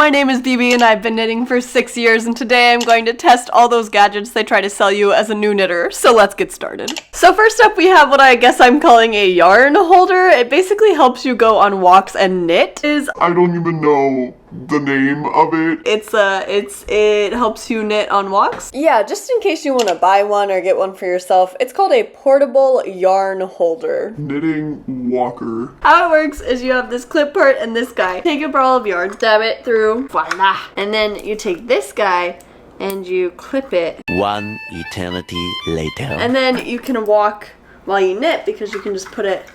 my name is BB and I've been knitting for 6 years, and today I'm going to test all those gadgets they try to sell you as a new knitter. So let's get started. So first up we have what I guess I'm calling a yarn holder. It basically helps you go on walks and knit. I don't even know the name of it. It helps you knit on walks. Yeah, just in case you want to buy one or get one for yourself, it's called a portable yarn holder. Knitting walker. How it works is you have this clip part and this guy. Take a ball of yarn, stab it through, voila. And then you take this guy and you clip it. One eternity later. And then you can walk while you knit because you can just put it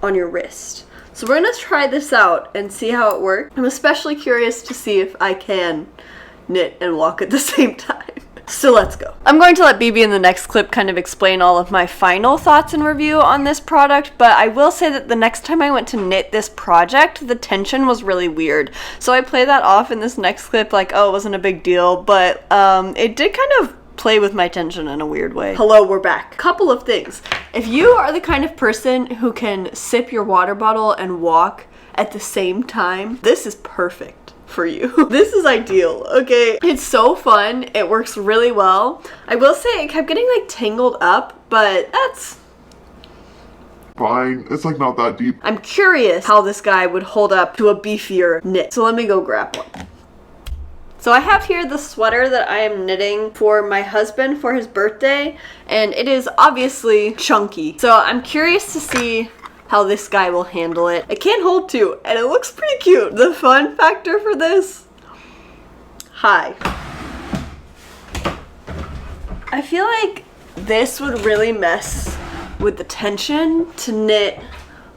on your wrist. So we're gonna try this out and see how it works. I'm especially curious to see if I can knit and walk at the same time. So let's go. I'm going to let BB in the next clip kind of explain all of my final thoughts and review on this product, but I will say that the next time I went to knit this project, the tension was really weird. So I play that off in this next clip like, oh, it wasn't a big deal, but it did kind of play with my tension in a weird way. Hello, we're back. Couple of things. If you are the kind of person who can sip your water bottle and walk at the same time, this is perfect for you. This is ideal, okay? It's so fun. It works really well. I will say it kept getting like tangled up, but that's Fine, it's like not that deep. I'm curious how this guy would hold up to a beefier knit. So let me go grab one. So I have here the sweater that I am knitting for my husband for his birthday, and it is obviously chunky. So I'm curious to see how this guy will handle it. It can hold two, and it looks pretty cute. The fun factor for this, high. I feel like this would really mess with the tension to knit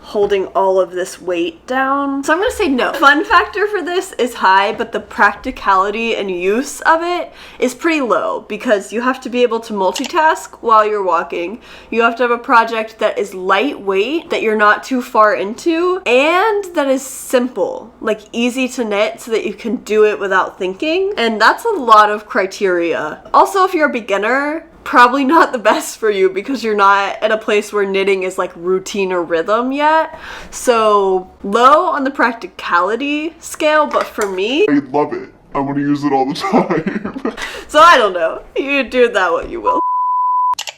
holding all of this weight down. So I'm gonna say no. Fun factor for this is high, but the practicality and use of it is pretty low because you have to be able to multitask while you're walking. You have to have a project that is lightweight, that you're not too far into, and that is simple, like easy to knit so that you can do it without thinking. And that's a lot of criteria. Also, if you're a beginner, probably not the best for you because you're not at a place where knitting is like routine or rhythm yet. So low on the practicality scale, but for me, I love it. I want to use it all the time. so I don't know. You do with that what you will.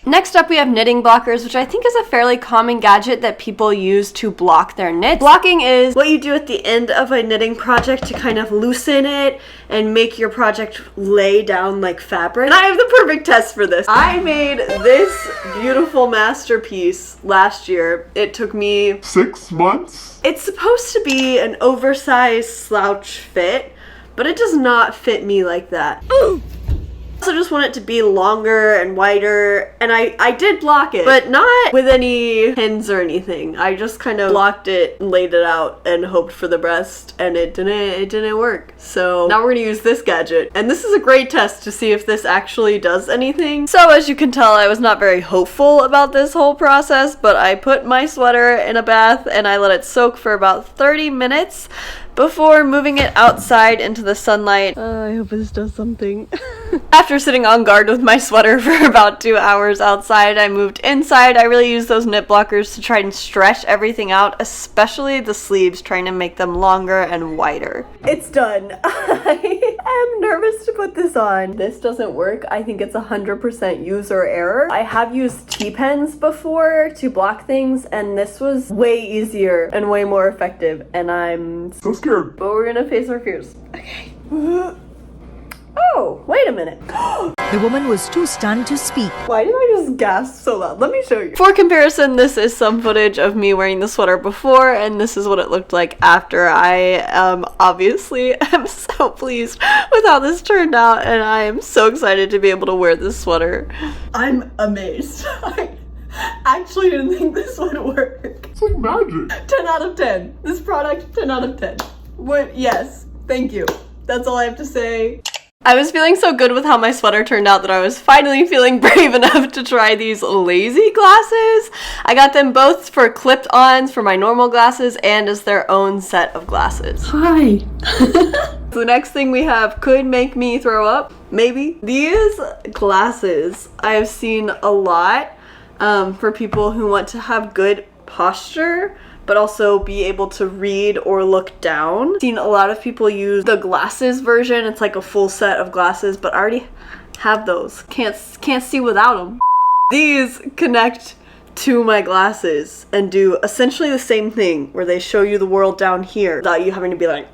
Next up we have knitting blockers, which I think is a fairly common gadget that people use to block their knits. Blocking is what you do at the end of a knitting project to kind of loosen it and make your project lay down like fabric. And I have the perfect test for this. I made this beautiful masterpiece last year. It took me 6 months? It's supposed to be an oversized slouch fit, but it does not fit me like that. Ooh. I also just want it to be longer and wider, and I did block it, but not with any pins or anything. I just kind of blocked it and laid it out and hoped for the best, and it didn't work. So now we're gonna use this gadget, and this is a great test to see if this actually does anything. So as you can tell, I was not very hopeful about this whole process, but I put my sweater in a bath and I let it soak for about 30 minutes before moving it outside into the sunlight. I hope this does something. After sitting on guard with my sweater for about 2 hours outside, I moved inside. I really use those knit blockers to try and stretch everything out, especially the sleeves, trying to make them longer and wider. It's done. I am nervous to put this on. This doesn't work. I think it's 100% user error. I have used T-pens before to block things, and this was way easier and way more effective, and I'm So scared. but we're gonna face our fears. Okay. Oh, wait a minute. The woman was too stunned to speak. Why did I just gasp so loud? Let me show you. For comparison, this is some footage of me wearing the sweater before, and this is what it looked like after. I obviously am so pleased with how this turned out, and I am so excited to be able to wear this sweater. I'm amazed. I actually didn't think this would work. It's like magic. 10 out of 10. This product, 10 out of 10. What? Yes. Thank you. That's all I have to say. I was feeling so good with how my sweater turned out that I was finally feeling brave enough to try these lazy glasses. I got them both for clipped-ons for my normal glasses and as their own set of glasses. Hi. The next thing we have could make me throw up. Maybe. These glasses I've seen a lot for people who want to have good posture, but also be able to read or look down. I've seen a lot of people use the glasses version. It's like a full set of glasses, but I already have those. Can't see without them. These connect to my glasses and do essentially the same thing, where they show you the world down here without you having to be like,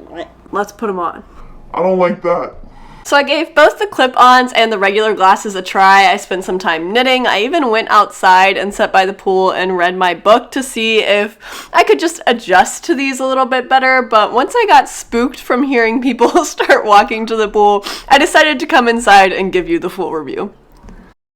let's put them on. I don't like that. So I gave both the clip-ons and the regular glasses a try. I spent some time knitting. I even went outside and sat by the pool and read my book to see if I could just adjust to these a little bit better. But once I got spooked from hearing people start walking to the pool, I decided to come inside and give you the full review.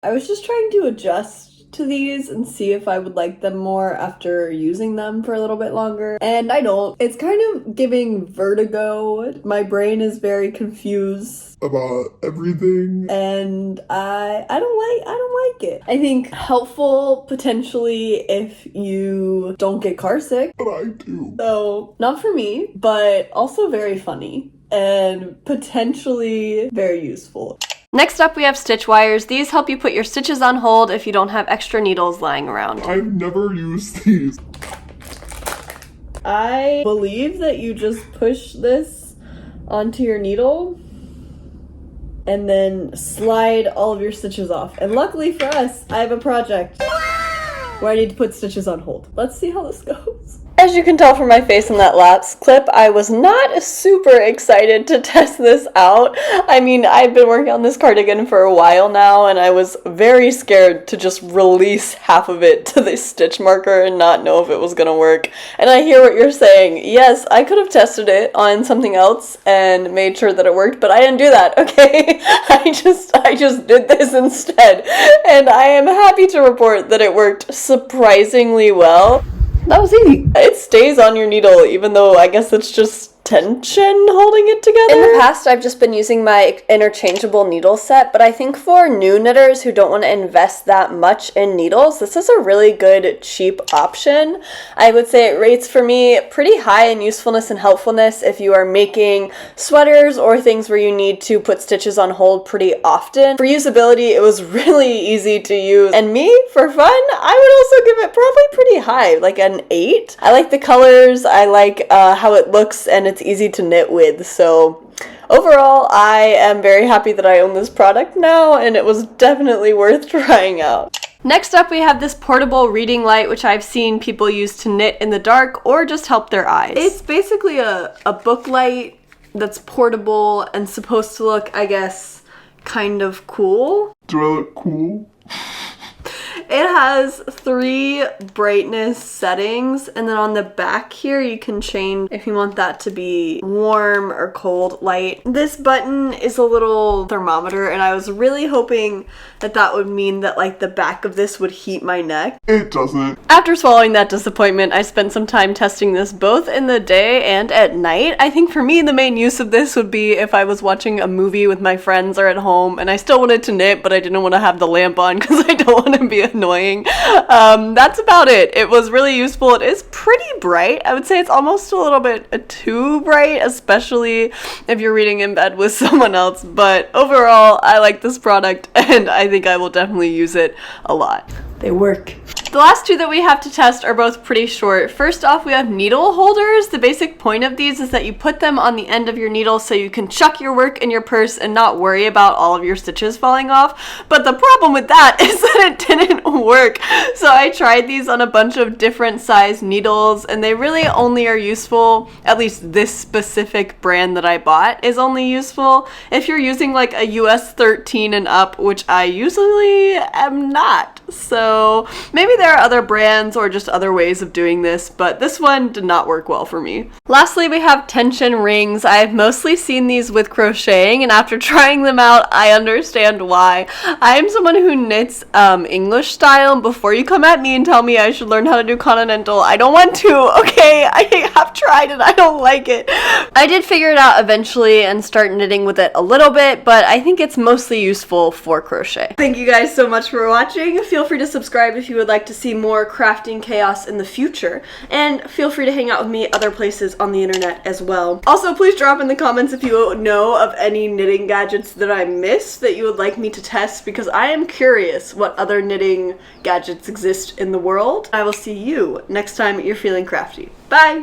I was just trying to adjust to these and see if I would like them more after using them for a little bit longer, and I don't. It's kind of giving vertigo. My brain is very confused About everything. and I don't like it. I think helpful potentially if you don't get car sick. But I do. So not for me, but also very funny and potentially very useful. Next up, we have Stich Wires. These help you put your stitches on hold if you don't have extra needles lying around. I've never used these. I believe that you just push this onto your needle and then slide all of your stitches off. And luckily for us, I have a project where I need to put stitches on hold. Let's see how this goes. As you can tell from my face in that lapse clip, I was not super excited to test this out. I mean, I've been working on this cardigan for a while now, and I was very scared to just release half of it to the stitch marker and not know if it was gonna work. And I hear what you're saying. Yes, I could have tested it on something else and made sure that it worked, but I didn't do that, okay? I just did this instead. And I am happy to report that it worked surprisingly well. That was easy. It stays on your needle, even though I guess it's just tension holding it together. In the past, I've just been using my interchangeable needle set, but I think for new knitters who don't want to invest that much in needles, this is a really good, cheap option. I would say it rates for me pretty high in usefulness and helpfulness if you are making sweaters or things where you need to put stitches on hold pretty often. For usability, it was really easy to use. And me, for fun, I would also give it probably pretty high, like an 8. I like the colors, I like how it looks, and it's easy to knit with. So overall, I am very happy that I own this product now, and it was definitely worth trying out. Next up, we have this portable reading light, which I've seen people use to knit in the dark or just help their eyes. It's basically a book light that's portable and supposed to look, I guess, kind of cool. Do I look cool? It has 3 brightness settings, and then on the back here you can change if you want that to be warm or cold light. This button is a little thermometer, and I was really hoping that that would mean that like the back of this would heat my neck. It doesn't. After swallowing that disappointment, I spent some time testing this both in the day and at night. I think for me the main use of this would be if I was watching a movie with my friends or at home and I still wanted to knit, but I didn't want to have the lamp on because I don't want to be annoying. That's about it. It was really useful. It is pretty bright. I would say it's almost a little bit too bright, especially if you're reading in bed with someone else, but overall I like this product and I think I will definitely use it a lot. They work. The last 2 that we have to test are both pretty short. First off, we have needle holders. The basic point of these is that you put them on the end of your needle so you can chuck your work in your purse and not worry about all of your stitches falling off. But the problem with that is that it didn't work. So I tried these on a bunch of different size needles, and they really only are useful, at least this specific brand that I bought is only useful if you're using like a US 13 and up, which I usually am not. So maybe there are other brands or just other ways of doing this, but this one did not work well for me. Lastly, we have tension rings. I've mostly seen these with crocheting, and after trying them out, I understand why. I am someone who knits English style. Before you come at me and tell me I should learn how to do continental, I don't want to, okay? I have tried and I don't like it. I did figure it out eventually and start knitting with it a little bit, but I think it's mostly useful for crochet. Thank you guys so much for watching. Feel free to subscribe if you would like to to see more crafting chaos in the future, and feel free to hang out with me other places on the internet as well. Also, please drop in the comments if you know of any knitting gadgets that I missed that you would like me to test, because I am curious what other knitting gadgets exist in the world. I will see you next time you're feeling crafty. Bye!